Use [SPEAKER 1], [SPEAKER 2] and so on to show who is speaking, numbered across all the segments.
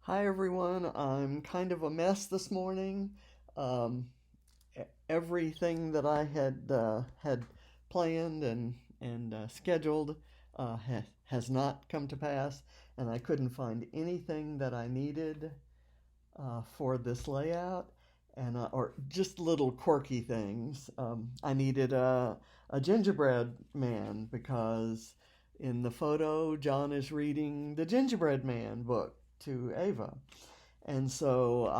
[SPEAKER 1] Hi everyone, I'm kind of a mess this morning. Um, Everything that I had planned and scheduled has not come to pass, and I couldn't find anything that I needed for this layout, and or just little quirky things. I needed a gingerbread man because in the photo, John is reading the Gingerbread Man book to Ava. And so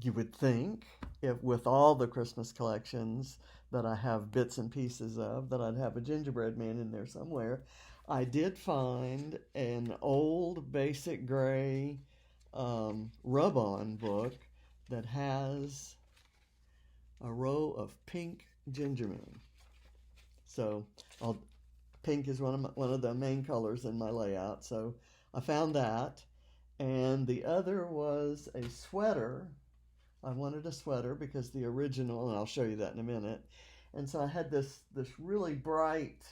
[SPEAKER 1] you would think, if with all the Christmas collections that I have bits and pieces of, that I'd have a gingerbread man in there somewhere. I did find an old Basic Grey rub-on book that has a row of pink gingermen. So pink is one of the main colors in my layout. So I found that. And the other was a sweater. I wanted a sweater because the original, and I'll show you that in a minute. And so I had this really bright,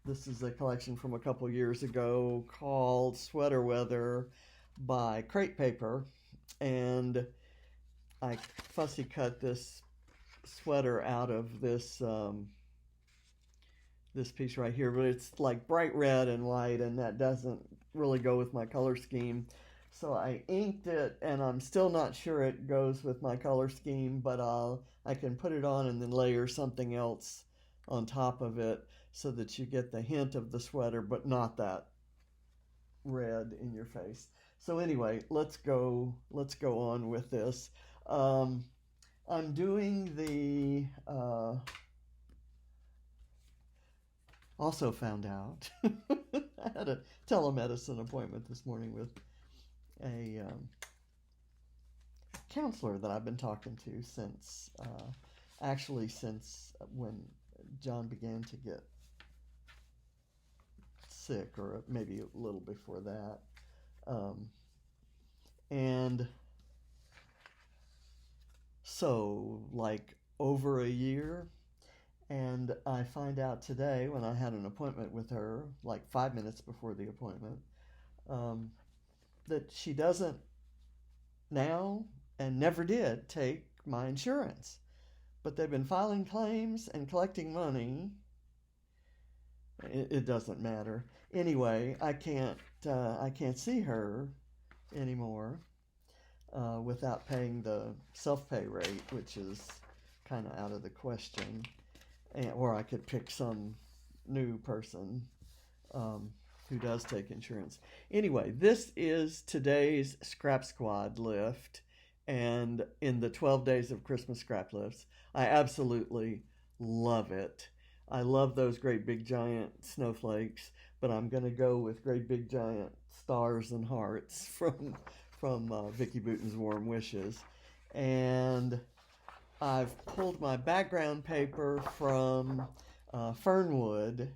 [SPEAKER 1] this is a collection from a couple years ago called Sweater Weather by Crate Paper. And I fussy cut this sweater out of this this piece right here, but it's like bright red and white, and that doesn't really go with my color scheme. So I inked it, and I'm still not sure it goes with my color scheme, but I can put it on and then layer something else on top of it so that you get the hint of the sweater, but not that red in your face. So anyway, let's go on with this. I'm doing the also found out I had a telemedicine appointment this morning with a counselor that I've been talking to since when John began to get sick, or maybe a little before that. And so like over a year. And I find out today, when I had an appointment with her, like 5 minutes before the appointment, that she doesn't now and never did take my insurance. But they've been filing claims and collecting money. It doesn't matter. Anyway, I can't see her anymore without paying the self-pay rate, which is kind of out of the question. Or I could pick some new person who does take insurance. Anyway, this is today's Scrap Squad lift, and in the 12 days of Christmas Scraplifts, I absolutely love it. I love those great big giant snowflakes, but I'm going to go with great big giant stars and hearts from Vicki Boutin's Warm Wishes. And I've pulled my background paper from Fernwood,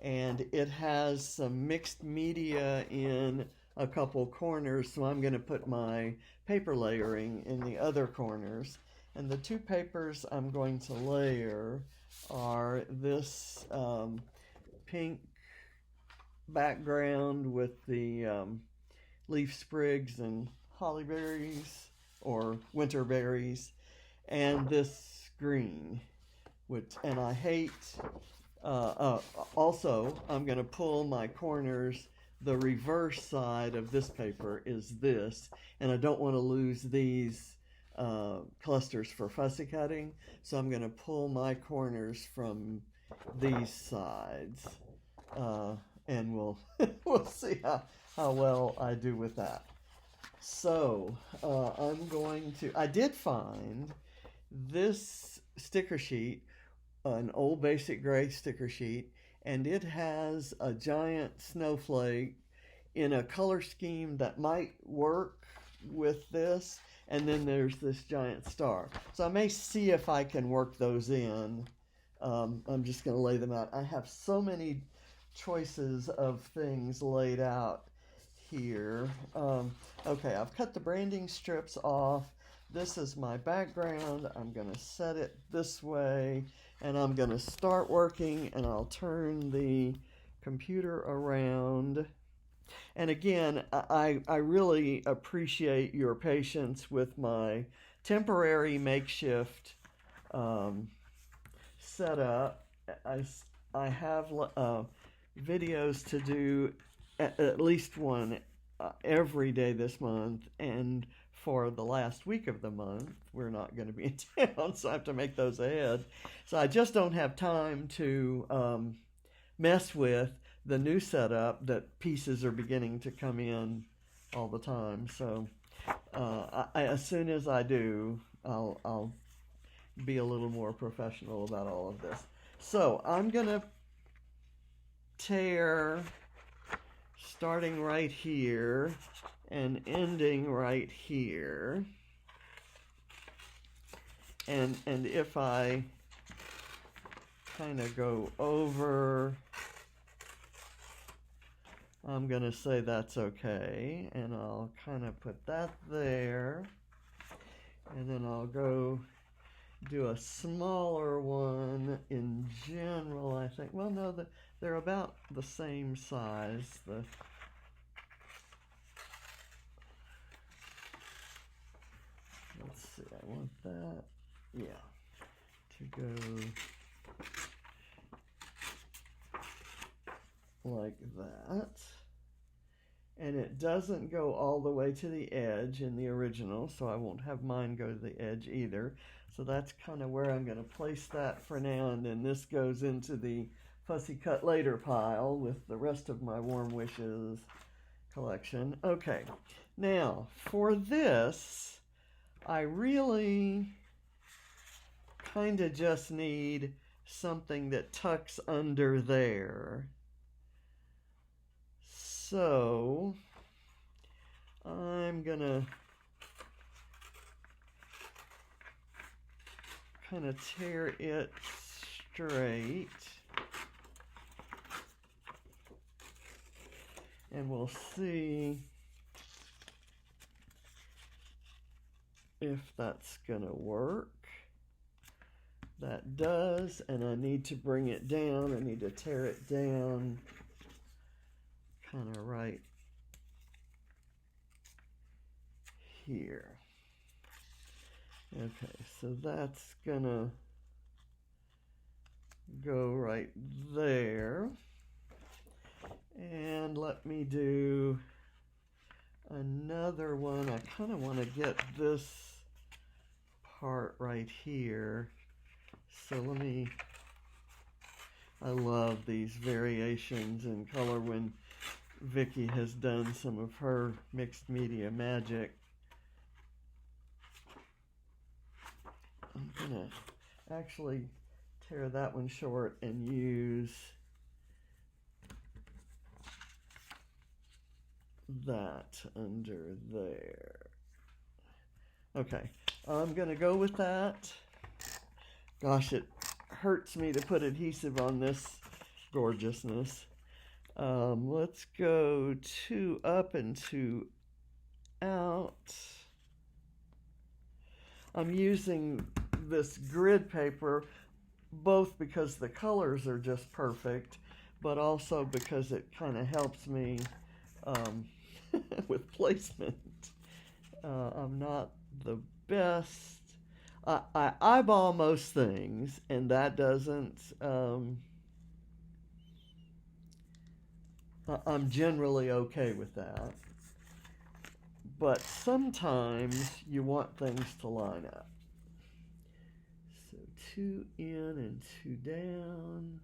[SPEAKER 1] and it has some mixed media in a couple corners, so I'm going to put my paper layering in the other corners. And the two papers I'm going to layer are this pink background with the leaf sprigs and holly berries or winter berries, and this green, and I hate, also I'm going to pull my corners. The reverse side of this paper is this, and I don't want to lose these clusters for fussy cutting, so I'm going to pull my corners from these sides, and we'll see how well I do with that. So I did find this sticker sheet, an old Basic Grey sticker sheet, and it has a giant snowflake in a color scheme that might work with this, and then there's this giant star. So I may see if I can work those in. I'm just going to lay them out. I have so many choices of things laid out here. Okay, I've cut the branding strips off. This is my background. I'm going to set it this way, and I'm going to start working, and I'll turn the computer around And again, I really appreciate your patience with my temporary makeshift setup. I, I have videos to do, at least one every day this month, and for the last week of the month we're not going to be in town, so I have to make those ahead. So I just don't have time to mess with the new setup that pieces are beginning to come in all the time. So as soon as I do, I'll be a little more professional about all of this. So I'm gonna tear starting right here and ending right here, and if I kind of go over, I'm gonna say that's okay, and I'll kind of put that there, and then I'll go do a smaller one in general, I think. Well, no, they're about the same size. Let's see, I want that, yeah, to go like that. And it doesn't go all the way to the edge in the original, so I won't have mine go to the edge either. So that's kind of where I'm going to place that for now, and then this goes into the fussy cut later pile with the rest of my warm wishes collection. Okay, now for this, I really kind of just need something that tucks under there. So I'm gonna kind of tear it straight, and we'll see if that's gonna work. That does, and I need to bring it down. I need to tear it down kind of right here. Okay, so that's gonna go right there. And let me do another one. I kind of want to get this part right here. So I love these variations in color when Vicki has done some of her mixed media magic. I'm gonna actually tear that one short and use that under there. Okay, I'm gonna go with that. Gosh, it hurts me to put adhesive on this gorgeousness. Let's go 2 up and 2 out. I'm using this grid paper both because the colors are just perfect, but also because it kind of helps me with placement. I'm not the best. I eyeball most things, and that doesn't... I'm generally okay with that. But sometimes you want things to line up. So 2 in and 2 down.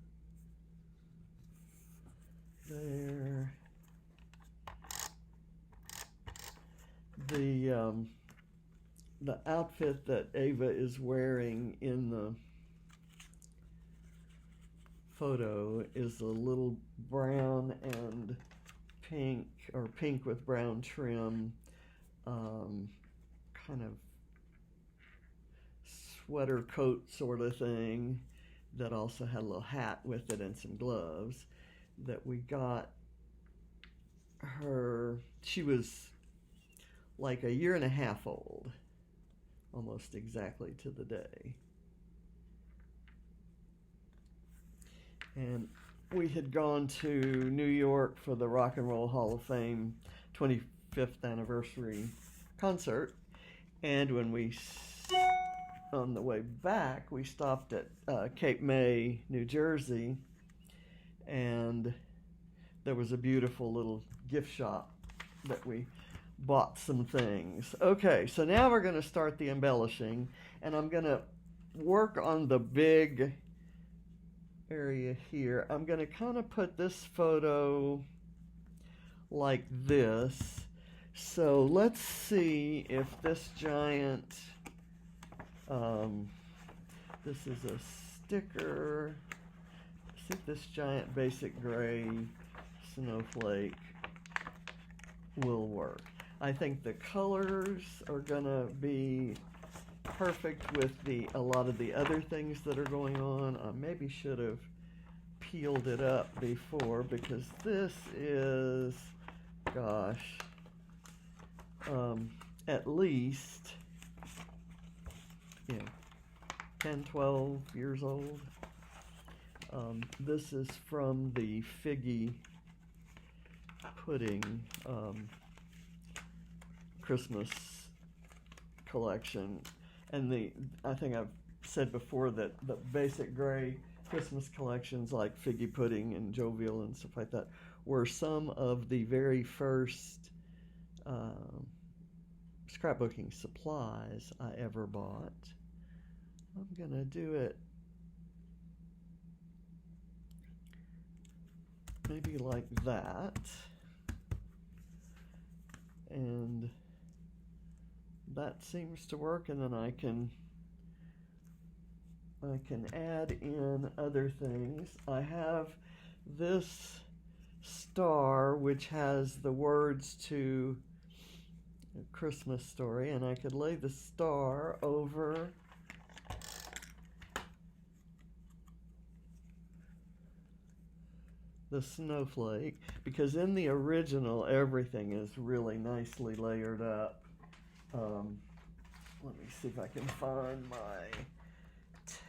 [SPEAKER 1] There. The outfit that Ava is wearing in the photo is a little brown and pink, or pink with brown trim, kind of sweater coat sort of thing that also had a little hat with it and some gloves that we got her. She was like a 1.5 years old, almost exactly to the day. And we had gone to New York for the Rock and Roll Hall of Fame 25th anniversary concert, and when on the way back, we stopped at Cape May, New Jersey, and there was a beautiful little gift shop that we bought some things. Okay, so now we're going to start the embellishing, and I'm going to work on the big area here. I'm going to kind of put this photo like this. So let's see if this giant, this is a sticker. See if this giant basic gray snowflake will work. I think the colors are gonna be perfect with a lot of the other things that are going on. I maybe should have peeled it up before, because this is, gosh, at least 10, 12 years old. This is from the Figgy Pudding Christmas collection, and I think I've said before that the Basic Grey Christmas collections like Figgy Pudding and Jovial and stuff like that were some of the very first scrapbooking supplies I ever bought. I'm gonna do it maybe like that, and that seems to work, and then I can add in other things. I have this star which has the words to A Christmas Story, and I could lay the star over the snowflake, because in the original everything is really nicely layered up. Let me see if I can find my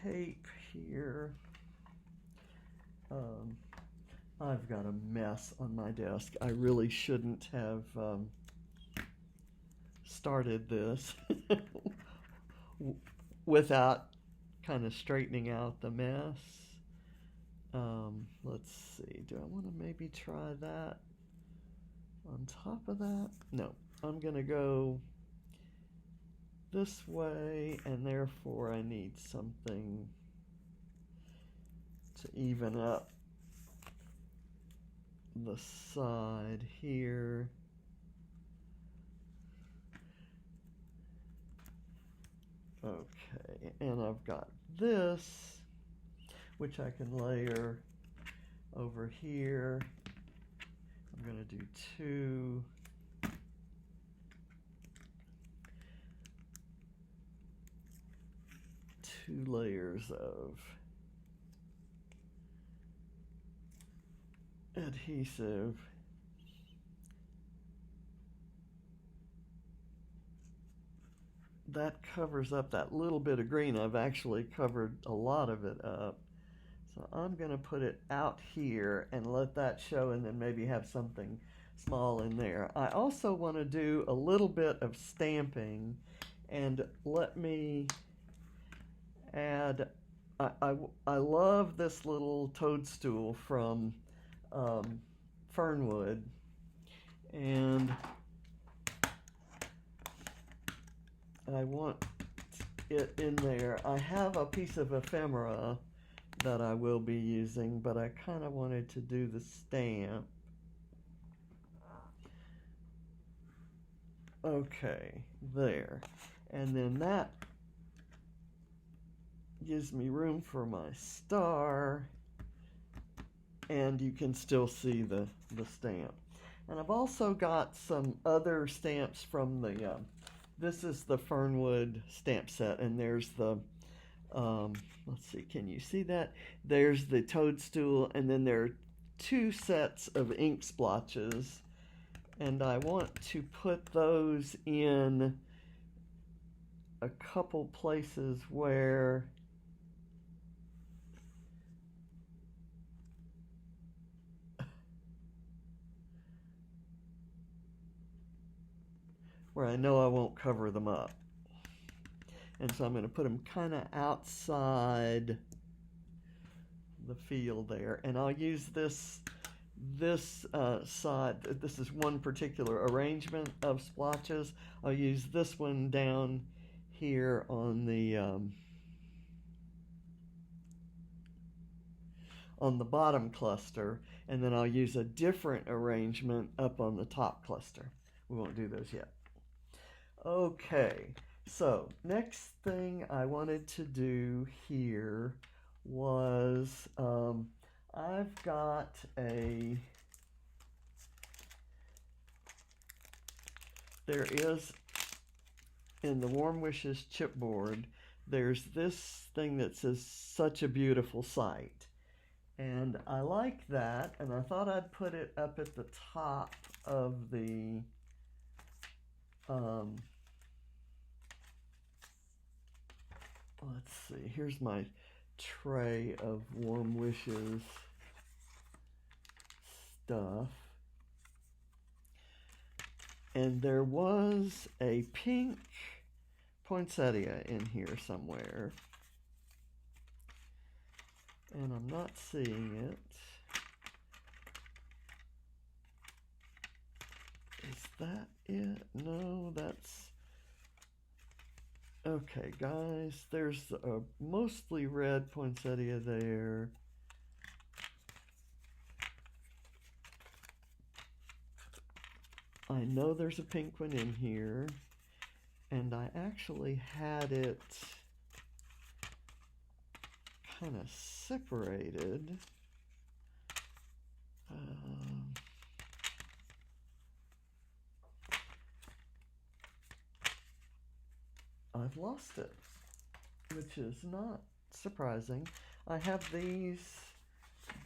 [SPEAKER 1] tape here. I've got a mess on my desk. I really shouldn't have started this without kind of straightening out the mess. Let's see, do I want to maybe try that on top of that? No, I'm gonna go this way, and therefore I need something to even up the side here. Okay, and I've got this, which I can layer over here. I'm going to do two layers of adhesive. That covers up that little bit of green. I've actually covered a lot of it up. So I'm going to put it out here and let that show, and then maybe have something small in there. I also want to do a little bit of stamping, and let me add, I love this little toadstool from Fernwood, and I want it in there. I have a piece of ephemera that I will be using, but I kind of wanted to do the stamp. Okay, there. And then that gives me room for my star, and you can still see the stamp. And I've also got some other stamps from the, this is the Fernwood stamp set, and there's the, let's see, can you see that? There's the toadstool, and then there are two sets of ink splotches, and I want to put those in a couple places where where I know I won't cover them up. And so I'm going to put them kind of outside the field there. And I'll use this side. This is one particular arrangement of splotches. I'll use this one down here on the bottom cluster, and then I'll use a different arrangement up on the top cluster. We won't do those yet. Okay, so next thing I wanted to do here was I've got there is in the Warm Wishes chipboard, there's this thing that says "Such a Beautiful Sight." And I like that, and I thought I'd put it up at the top of the let's see, here's my tray of Warm Wishes stuff. And there was a pink poinsettia in here somewhere. And I'm not seeing it. Is that it? No, that's... Okay, guys, there's a mostly red poinsettia there. I know there's a pink one in here, and I actually had it kind of separated. I've lost it, which is not surprising. I have these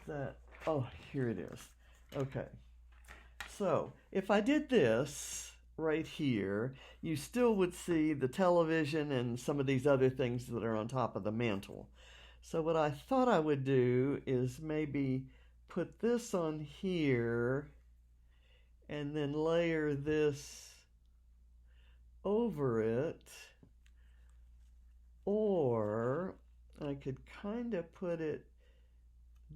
[SPEAKER 1] that, oh, here it is. Okay, so if I did this right here, you still would see the television and some of these other things that are on top of the mantle. So what I thought I would do is maybe put this on here and then layer this over it, or I could kind of put it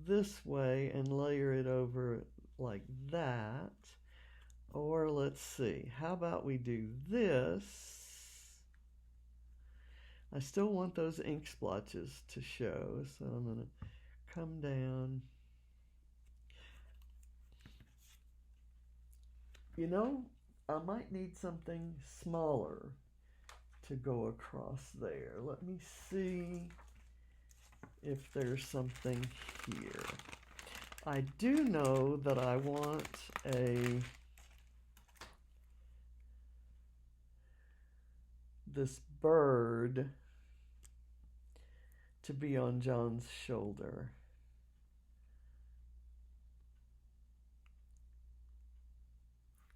[SPEAKER 1] this way and layer it over like that. Or let's see, how about we do this? I still want those ink splotches to show, so I'm going to come down. You know, I might need something smaller to go across there. Let me see if there's something here. I do know that I want this bird to be on John's shoulder.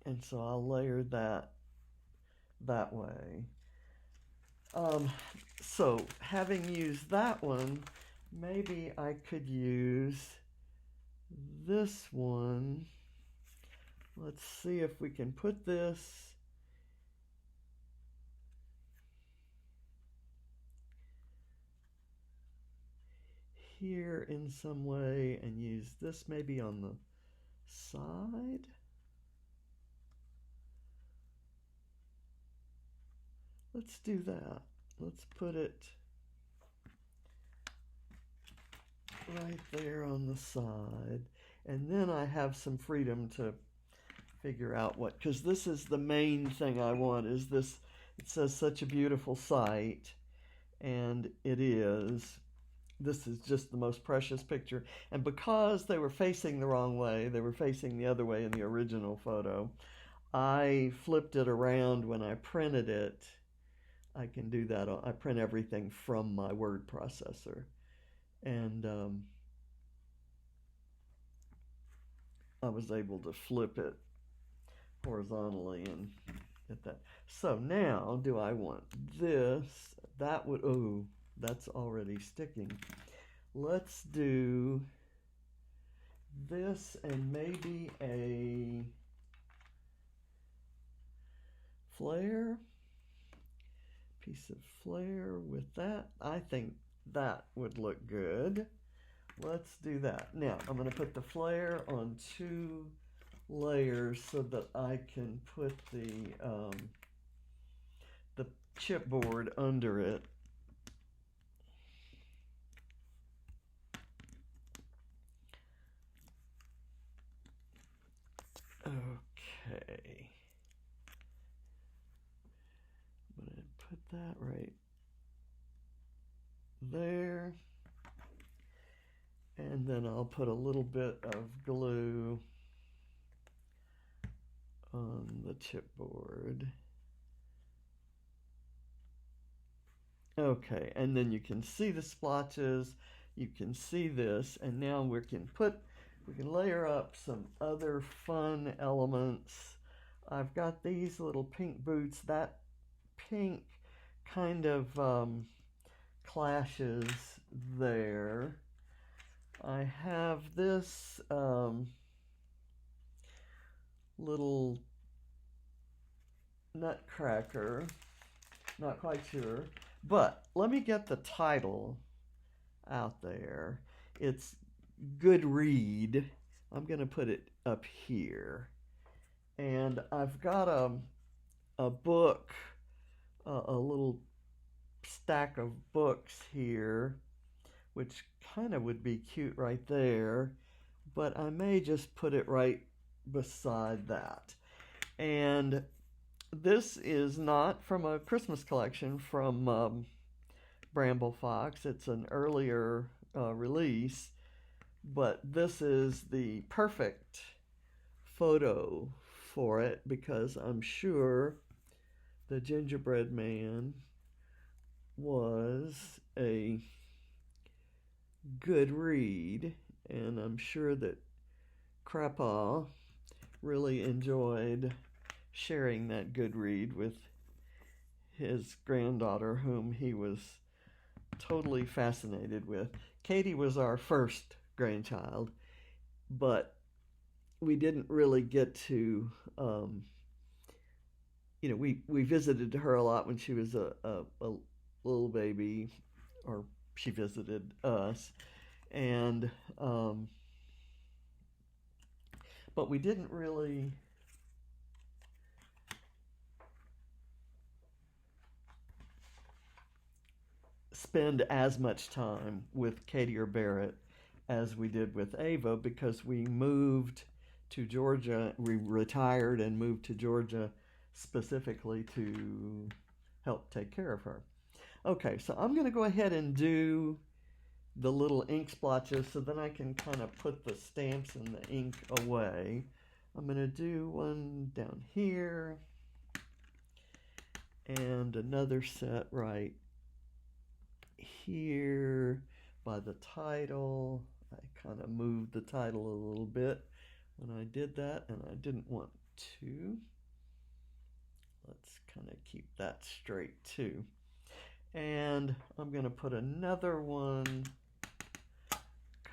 [SPEAKER 1] And so I'll layer that way. So having used that one, maybe I could use this one. Let's see if we can put this here in some way and use this maybe on the side. Let's do that. Let's put it right there on the side. And then I have some freedom to figure out what, because this is the main thing I want, is this. It says "Such a Beautiful Sight," and it is. This is just the most precious picture. And because they were facing the wrong way, they were facing the other way in the original photo, I flipped it around when I printed it. I can do that. I print everything from my word processor. And I was able to flip it horizontally and get that. So now, do I want this? That would, oh, that's already sticking. Let's do this and maybe a flair, piece of flair with that. I think that would look good. Let's do that. Now I'm going to put the flair on 2 layers so that I can put the chipboard under it. Okay. I'm going to put that right there. And then I'll put a little bit of glue on the chipboard. Okay, and then you can see the splotches, you can see this, and now we can layer up some other fun elements. I've got these little pink boots. That pink kind of clashes there. I have this little nutcracker, not quite sure, but let me get the title out there. It's Good Read. I'm going to put it up here. And I've got a book, a little stack of books here, which kind of would be cute right there, but I may just put it right beside that. And this is not from a Christmas collection from BrambleFox. It's an earlier release, but this is the perfect photo for it because I'm sure the Gingerbread Man was a good read, and I'm sure that Crappa really enjoyed sharing that good read with his granddaughter, whom he was totally fascinated with. Katie was our first grandchild, but we didn't really get to, we visited her a lot when she was a little baby, or she visited us, and but we didn't really spend as much time with Katie or Barrett as we did with Ava because we moved to Georgia. We retired and moved to Georgia specifically to help take care of her. Okay, so I'm going to go ahead and do the little ink splotches so then I can kind of put the stamps and the ink away. I'm going to do one down here and another set right here by the title. I kind of moved the title a little bit when I did that, and I didn't want to. Let's kind of keep that straight too. And I'm going to put another one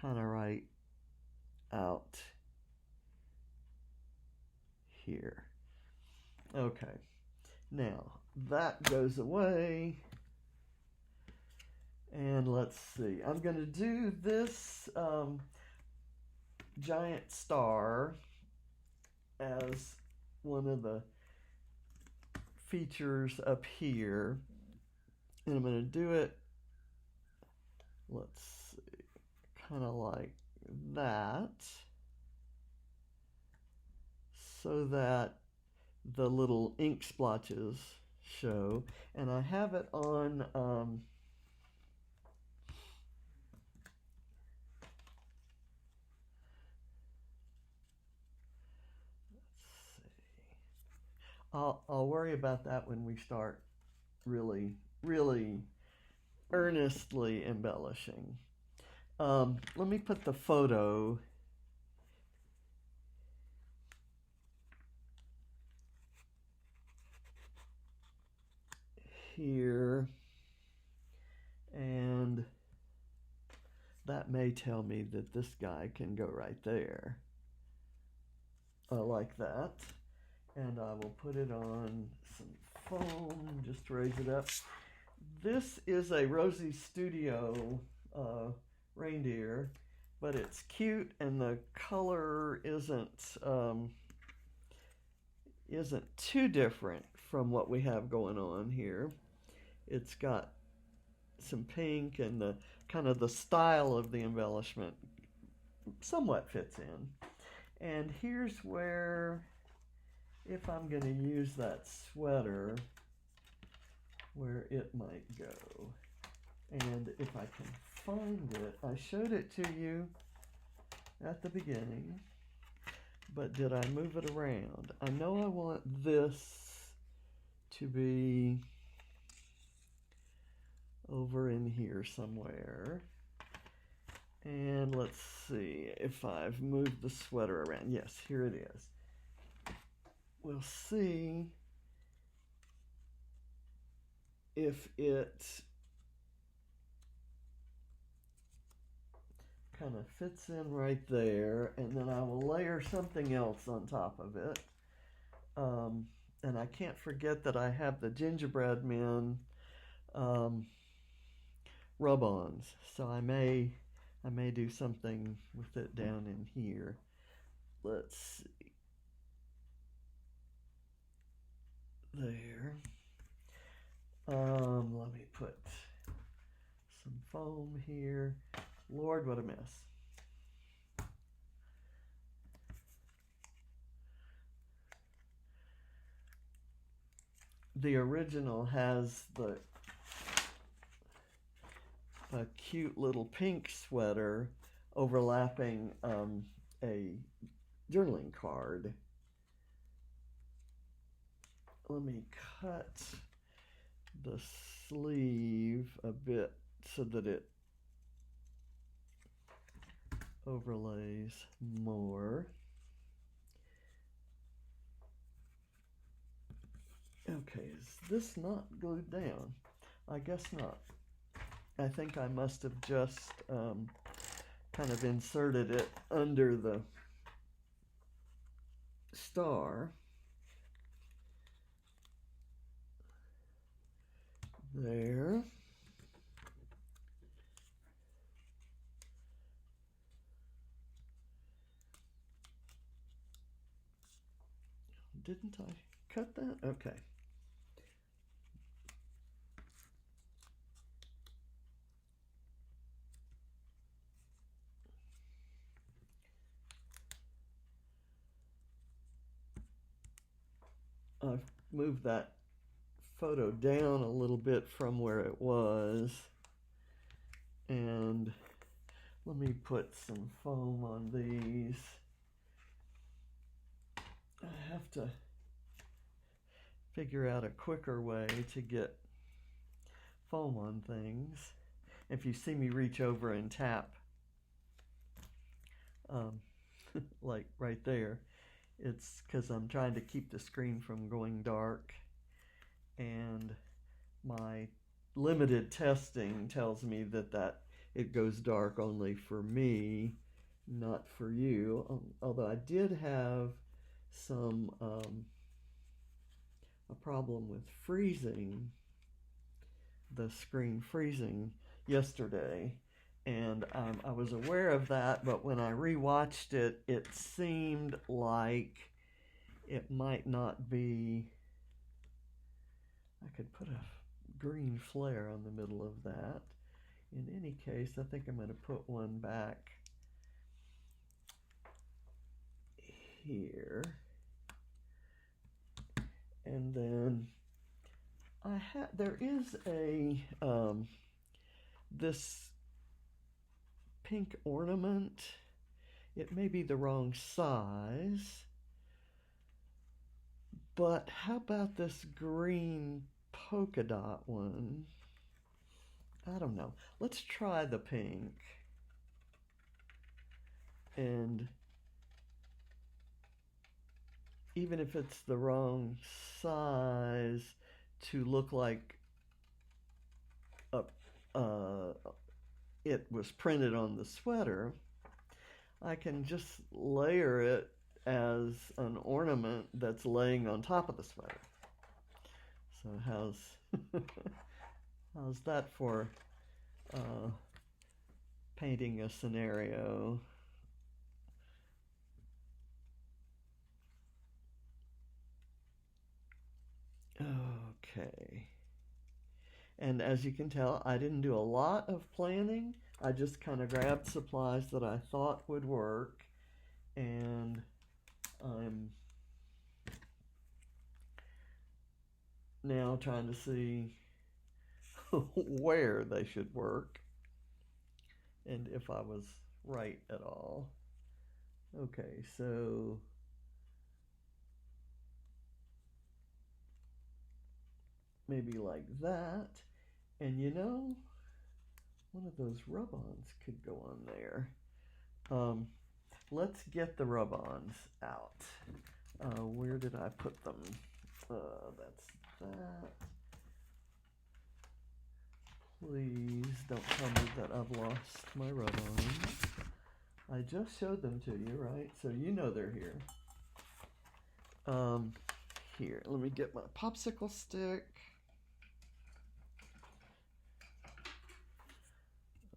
[SPEAKER 1] kind of right out here. Okay, now that goes away. And let's see, I'm going to do this giant star as one of the features up here. And I'm going to do it, let's see, kind of like that, so that the little ink splotches show. And I have it on I'll worry about that when we start really earnestly embellishing. Let me put the photo here, and that may tell me that this guy can go right there. I like that. and I will put it on some foam just to raise it up. This is a Rosie Studio reindeer, but it's cute and the color isn't too different from what we have going on here. It's got some pink, and the kind of the style of the embellishment somewhat fits in. And here's where, if I'm going to use that sweater, where it might go. And if I can find it, I showed it to you at the beginning, but did I move it around? I know I want this to be over in here somewhere. And let's see if I've moved the sweater around. Yes, here it is. We'll see if it kind of fits in right there, and then I will layer something else on top of it. And I can't forget that I have the Gingerbread Man rub-ons, so I may do something with it down in here. Let's see. There. Let me put some foam here. Lord, what a mess. The original has a cute little pink sweater overlapping a journaling card. Let me cut the sleeve a bit so that it overlays more. Okay, is this not glued down? I guess not. I think I must have just kind of inserted it under the star. There. Didn't I cut that? Okay. I've moved that photo down a little bit from where it was, and let me put some foam on these. I have to figure out a quicker way to get foam on things. If you see me reach over and tap, like right there, it's because I'm trying to keep the screen from going dark, and my limited testing tells me that it goes dark only for me, not for you. Although I did have some a problem with freezing, the screen freezing yesterday, and I was aware of that, but when I rewatched it, it seemed like it might not be. I could put a green flare on the middle of that. In any case, I think I'm going to put one back here. And then there is a this pink ornament. It may be the wrong size, but how about this green polka dot one? I don't know. Let's try the pink. And even if it's the wrong size to look like it was printed on the sweater, I can just layer it as an ornament that's laying on top of the sweater. So how's that for painting a scenario? Okay. And as you can tell, I didn't do a lot of planning. I just kind of grabbed supplies that I thought would work, and I'm now trying to see where they should work and if I was right at all. Okay, so maybe like that. And you know, one of those rub-ons could go on there. Let's get the rub-ons out. Where did I put them? That's that. Please don't tell me that I've lost my rub-ons. I just showed them to you, right? So you know they're here. Here, let me get my popsicle stick.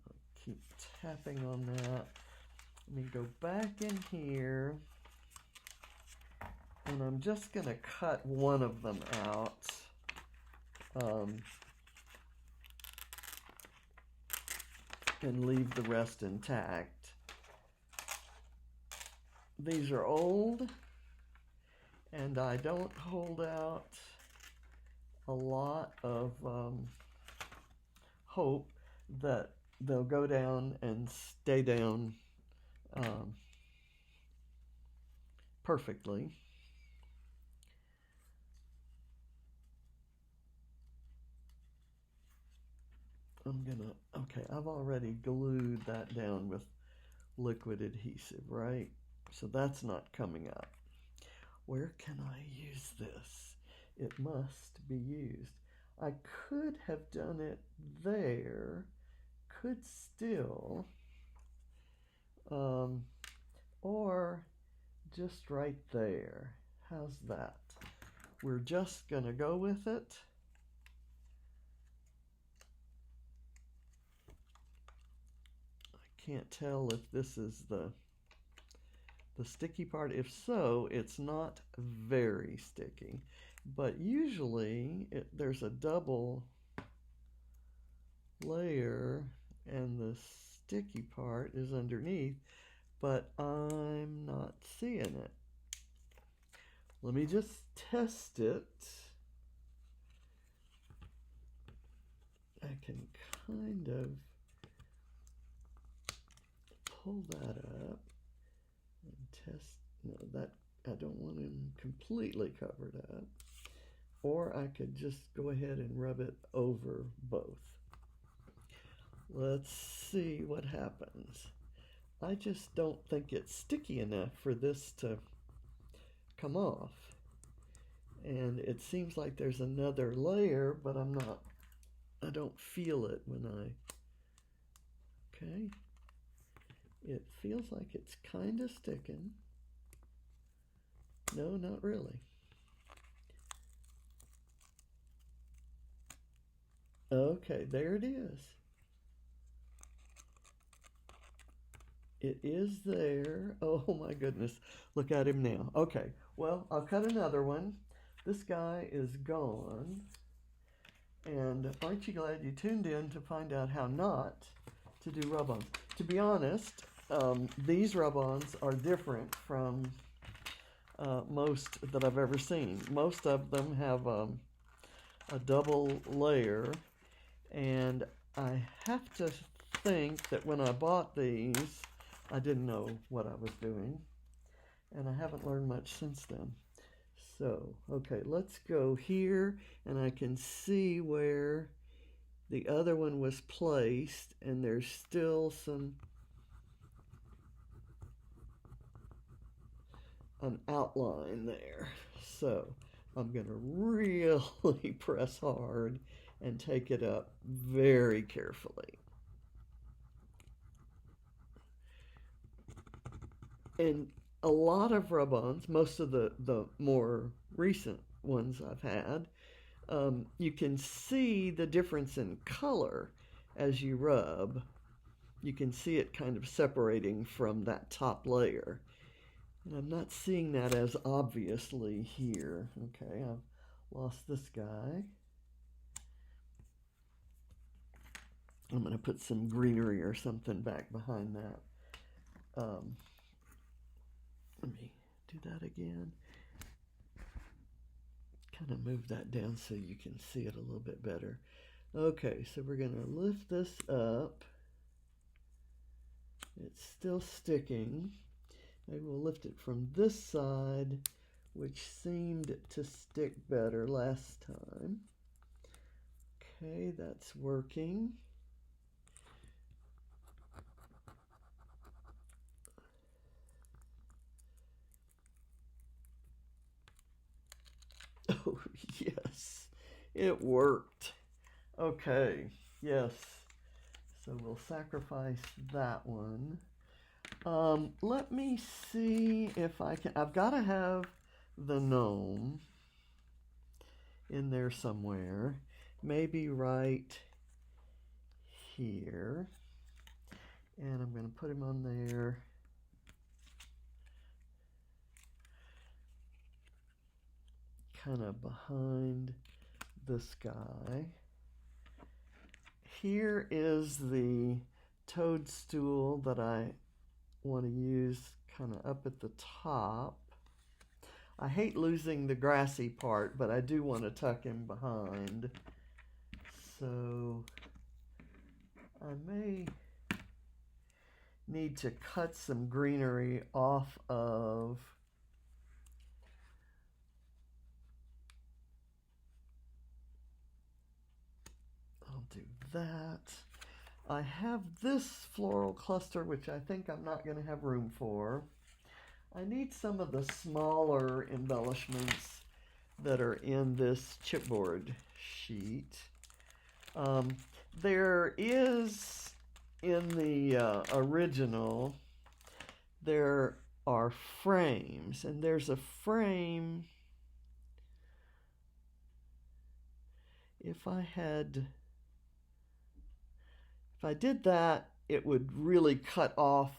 [SPEAKER 1] I'll keep tapping on that. Let me go back in here, and I'm just gonna cut one of them out. And leave the rest intact. These are old, and I don't hold out a lot of hope that they'll go down and stay down perfectly. Okay, I've already glued that down with liquid adhesive, right? So that's not coming up. Where can I use this? It must be used. I could have done it there, could still, or just right there. How's that? We're just gonna go with it. Can't tell if this is the sticky part. If so, it's not very sticky, but usually there's a double layer and the sticky part is underneath, but I'm not seeing it. Let me just test it. I can kind of pull that up and test. No, that I don't want them completely covered up. Or I could just go ahead and rub it over both. Let's see what happens. I just don't think it's sticky enough for this to come off. And it seems like there's another layer, but I don't feel it when okay. It feels like it's kind of sticking. No, not really. Okay, there it is. It is there. Oh my goodness. Look at him now. Okay, well, I'll cut another one. This guy is gone. And aren't you glad you tuned in to find out how not to do rub-ons? To be honest, these rub-ons are different from most that I've ever seen. Most of them have a double layer, and I have to think that when I bought these, I didn't know what I was doing, and I haven't learned much since then. So, okay, let's go here, and I can see where the other one was placed, and there's still an outline there. So I'm going to really press hard and take it up very carefully. And a a lot of rub-ons, most of the more recent ones I've had, you can see the difference in color as you rub. You can see it kind of separating from that top layer. And I'm not seeing that as obviously here. Okay, I've lost this guy. I'm going to put some greenery or something back behind that. Let me do that again. Kind of move that down so you can see it a little bit better. Okay, so we're going to lift this up. It's still sticking. Maybe we'll lift it from this side, which seemed to stick better last time. Okay, that's working. Oh, yes, it worked. Okay, yes. So we'll sacrifice that one. Let me see if I can. I've got to have the gnome in there somewhere. Maybe right here. And I'm going to put him on there. Kind of behind this guy. Here is the toadstool that I want to use kind of up at the top. I hate losing the grassy part, but I do want to tuck him behind. So I may need to cut some greenery off of do that. I have this floral cluster, which I think I'm not going to have room for. I need some of the smaller embellishments that are in this chipboard sheet. There is, in the original, there are frames, and there's a frame. If I did that, it would really cut off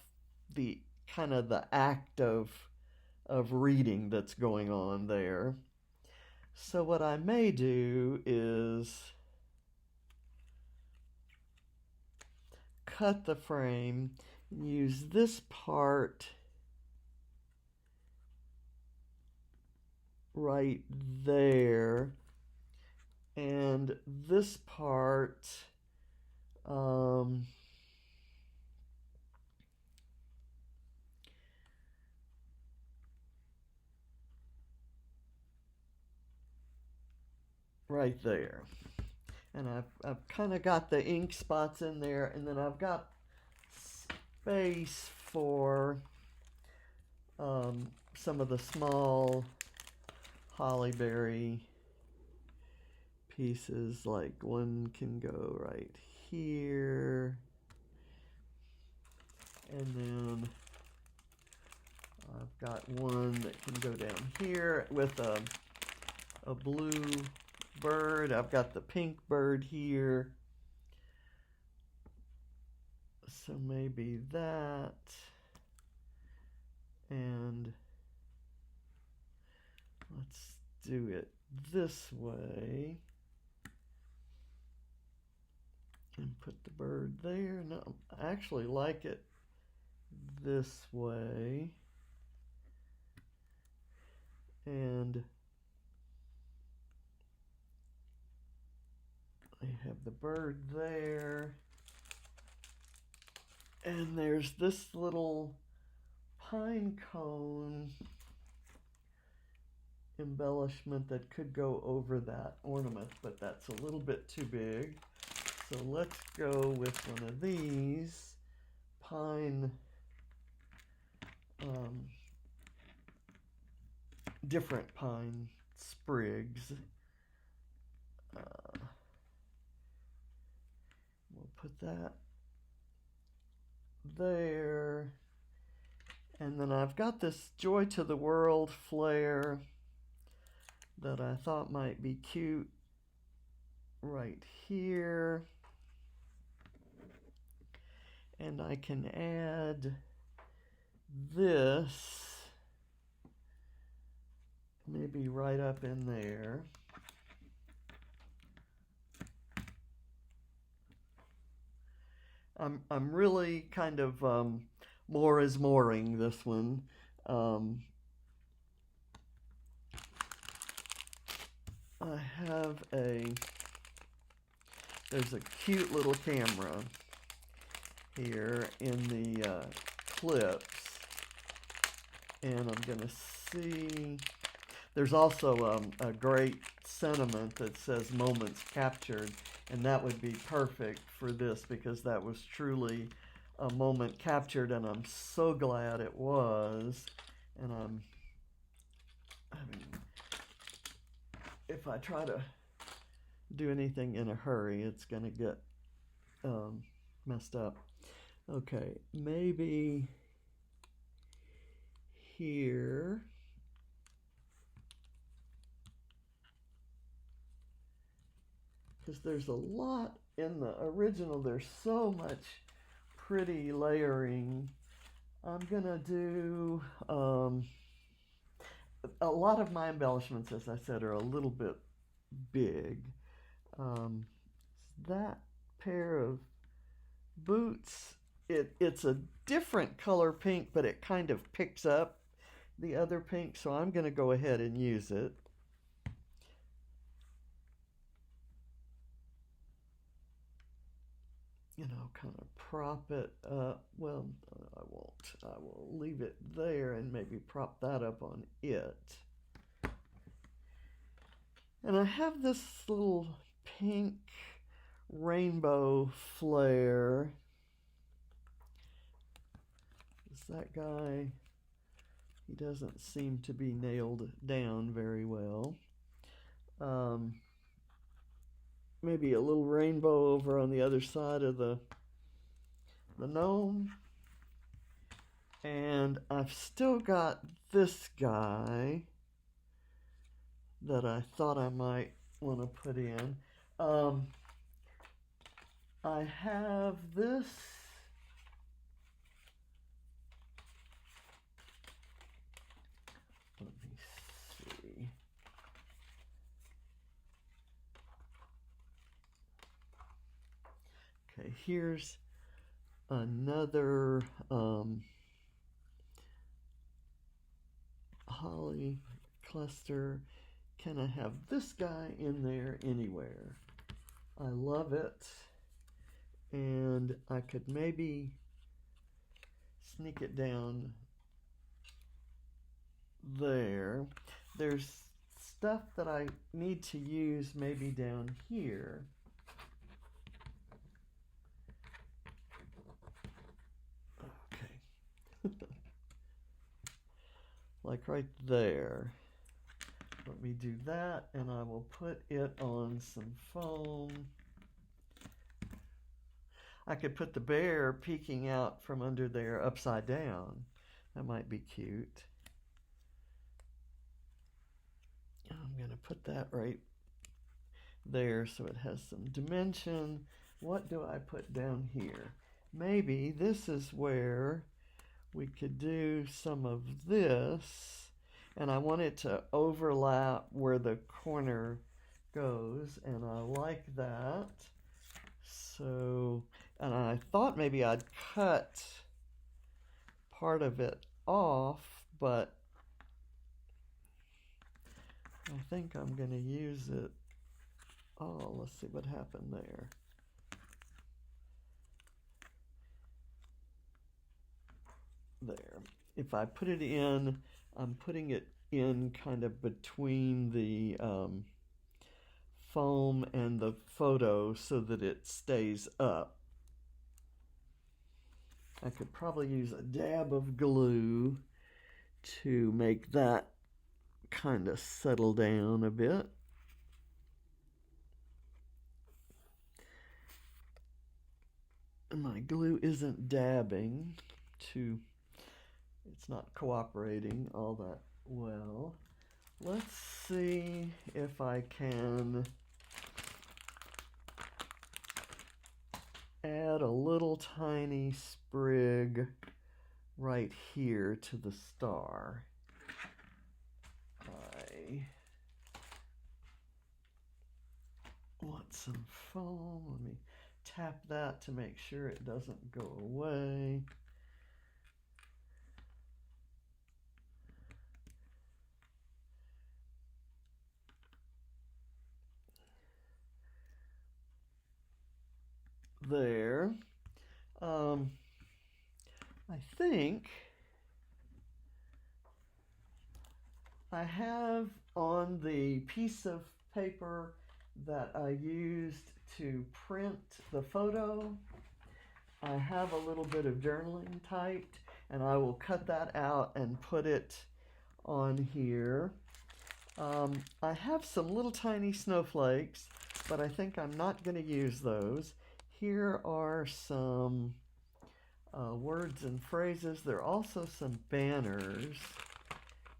[SPEAKER 1] the kind of the act of reading that's going on there. So what I may do is cut the frame and use this part right there and this part right there. And I've kind of got the ink spots in there, and then I've got space for some of the small hollyberry pieces. Like one can go right here, and then I've got one that can go down here with a blue bird. I've got the pink bird here, so maybe that, and let's do it this way and put the bird there. No, I actually like it this way, and I have the bird there, and there's this little pine cone embellishment that could go over that ornament, but that's a little bit too big. So let's go with one of these pine, different pine sprigs. We'll put that there, And then I've got this Joy to the World flare that I thought might be cute right here. And I can add this maybe right up in there. I'm really kind of more is mooring this one. I have there's a cute little camera here in the clips, and I'm gonna see, there's also a great sentiment that says moments captured, and that would be perfect for this because that was truly a moment captured, and I'm so glad it was. And if I try to do anything in a hurry, it's gonna get messed up. Okay, maybe here. Because there's a lot in the original. There's so much pretty layering. I'm gonna do a lot of my embellishments, as I said, are a little bit big. That pair of boots, it's a different color pink, but it kind of picks up the other pink, so I'm going to go ahead and use it. You know, kind of prop it up. Well, I won't. I will leave it there and maybe prop that up on it. And I have this little pink rainbow flare. Is that guy? He doesn't seem to be nailed down very well. Maybe a little rainbow over on the other side of the gnome. And I've still got this guy that I thought I might want to put in. I have this. Let me see. Okay, here's another holly cluster. Can I have this guy in there anywhere? I love it. And I could maybe sneak it down there. There's stuff that I need to use maybe down here. Okay. Like right there. Let me do that, and I will put it on some foam. I could put the bear peeking out from under there upside down. That might be cute. I'm going to put that right there so it has some dimension. What do I put down here? Maybe this is where we could do some of this, and I want it to overlap where the corner goes, and I like that. So, and I thought maybe I'd cut part of it off, but I think I'm going to use it. Oh, let's see what happened there. There. If I put it in, I'm putting it in kind of between the foam and the photo so that it stays up. I could probably use a dab of glue to make that kind of settle down a bit. And my glue isn't dabbing to it's not cooperating all that well. Let's see if I can add a little tiny sprig right here to the star. I want some foam. Let me tap that to make sure it doesn't go away. There. I think I have on the piece of paper that I used to print the photo, I have a little bit of journaling typed, and I will cut that out and put it on here. I have some little tiny snowflakes, but I think I'm not going to use those. Here are some words and phrases. There are also some banners,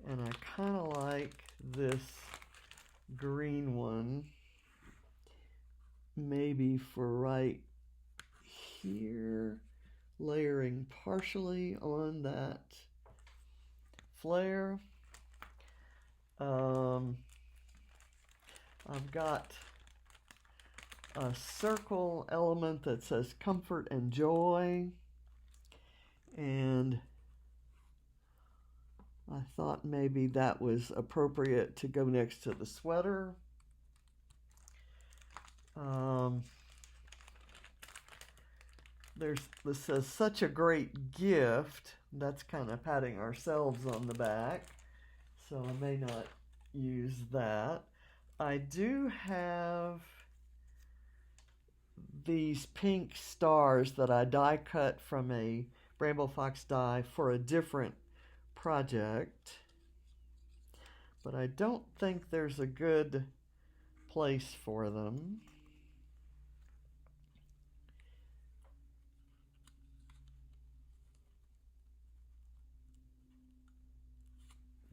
[SPEAKER 1] and I kind of like this green one, maybe for right here, layering partially on that flair. I've got a circle element that says comfort and joy, and I thought maybe that was appropriate to go next to the sweater. This says such a great gift. That's kind of patting ourselves on the back, so I may not use that. I do have these pink stars that I die cut from a BrambleFox die for a different project, but I don't think there's a good place for them.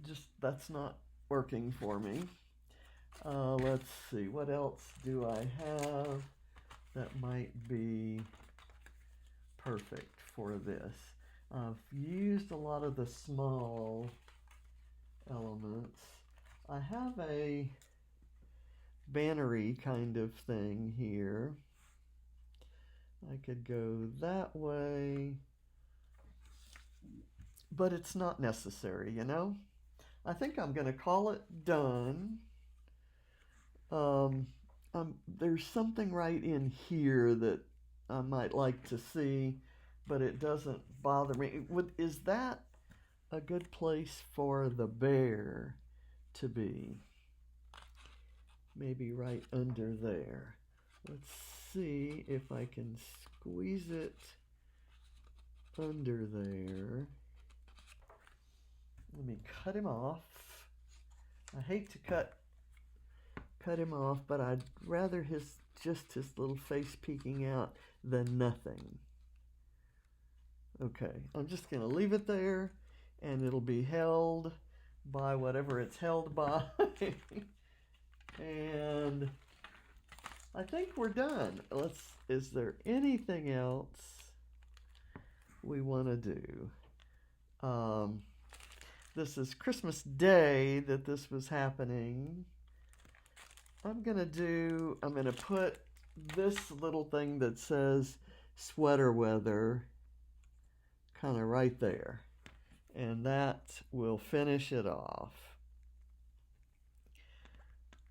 [SPEAKER 1] Just that's not working for me. Let's see, what else do I have that might be perfect for this? I've used a lot of the small elements. I have a bannery kind of thing here. I could go that way, but it's not necessary, you know? I think I'm going to call it done. There's something right in here that I might like to see, but it doesn't bother me. Is that a good place for the bear to be? Maybe right under there. Let's see if I can squeeze it under there. Let me cut him off. I hate to cut him off, but I'd rather just his little face peeking out than nothing. Okay, I'm just going to leave it there, and it'll be held by whatever it's held by. And I think we're done. Is there anything else we want to do? This is Christmas Day that this was happening. I'm going to put this little thing that says sweater weather kind of right there. And that will finish it off.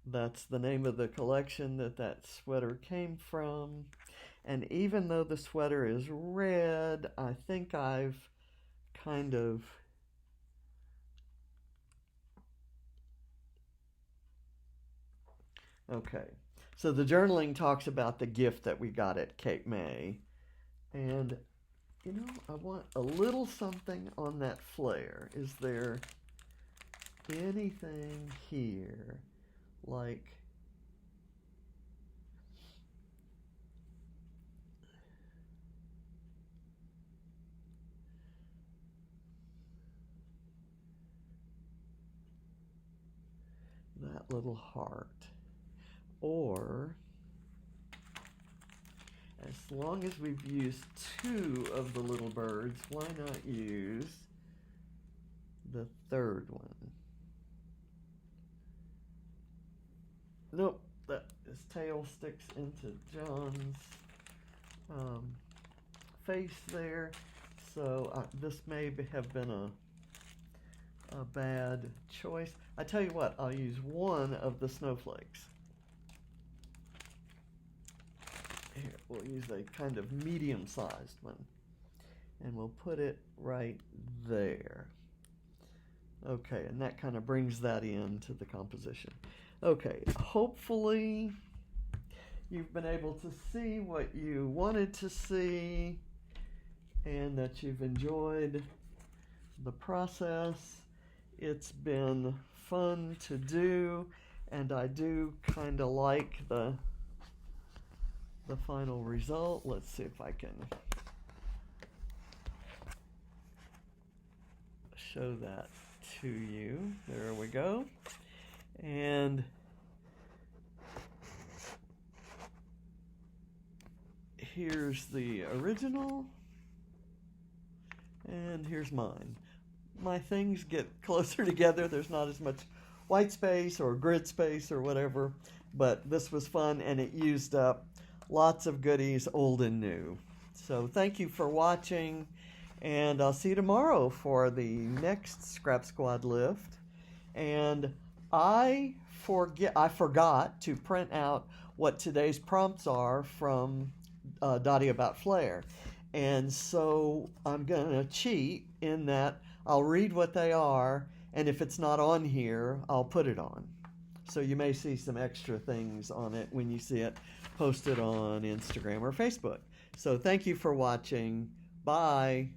[SPEAKER 1] That's the name of the collection that sweater came from. And even though the sweater is red, I think I've kind of okay. So the journaling talks about the gift that we got at Cape May. And, you know, I want a little something on that flair. Is there anything here like that little heart. Or, as long as we've used 2 of the little birds, why not use the 3rd one? Nope, his tail sticks into John's face there. So this may have been a bad choice. I tell you what, I'll use 1 of the snowflakes. Here, we'll use a kind of medium-sized one, and we'll put it right there. Okay, and that kind of brings that into the composition. Okay, hopefully you've been able to see what you wanted to see and that you've enjoyed the process. It's been fun to do, and I do kind of like the final result. Let's see if I can show that to you. There we go. And here's the original, and here's mine. My things get closer together. There's not as much white space or grid space or whatever, but this was fun, and it used up lots of goodies, old and new. So thank you for watching, and I'll see you tomorrow for the next Scrap Squad lift. And I forgot to print out what today's prompts are from Dotty about Flair. And so I'm going to cheat in that I'll read what they are, and if it's not on here, I'll put it on. So you may see some extra things on it when you see it posted on Instagram or Facebook. So thank you for watching. Bye.